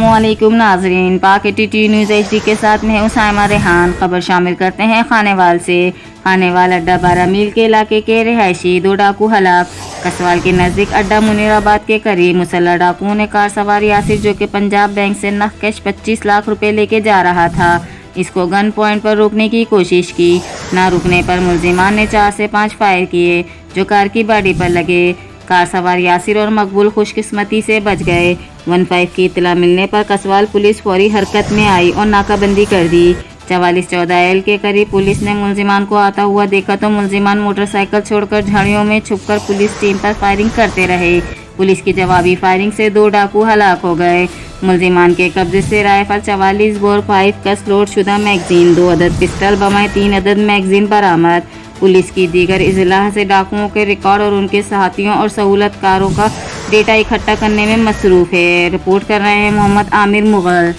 अस्सलामुअलैकुम नाजरीन, पाक ATT न्यूज़ HD के साथ मैं हूं साइमा रेहान। खबर शामिल करते हैं खानेवाल से। खानेवाल अड्डा 12 मील के इलाके के रिहायशी 2 डाकू हलाक। कसवाल के नज़दीक अड्डा मुनीराबाद के करीब मुसल्लह डाकुओं ने कार सवार यासिर, जो कि पंजाब बैंक से नक़द कैश 25 लाख रुपए लेके जा रहा था, इसको गन पॉइंट पर रोकने की कोशिश की। ना रुकने पर मुलजिमान ने 4 से 5 फायर किए, जो कार की बॉडी पर लगे। कार सवार यासिर और मकबूल खुशकिस्मती से बच गए। 15 की इत्तला मिलने पर कसवाल पुलिस फौरी हरकत में आई और नाकाबंदी कर दी। 4414L के करीब पुलिस ने मुलजिमान को आता हुआ देखा तो मुलजिमान मोटरसाइकिल छोड़कर झाड़ियों में छुपकर पुलिस टीम पर फायरिंग करते रहे। पुलिस की जवाबी फायरिंग से 2 डाकू हलाक हो गए। मुलजिमान के कब्जे से राइफल 44 बोर 5 कस लोड शुदा मैगजीन, 2 अदद पिस्टल बमाए 3 अदद मैगजीन बरामद। पुलिस की दीगर इजलाह से डाकुओं के रिकॉर्ड और उनके साथियों और सहूलतकारों का डेटा इकट्ठा करने में मसरूफ़ है। रिपोर्ट कर रहे हैं मोहम्मद आमिर मुग़ल।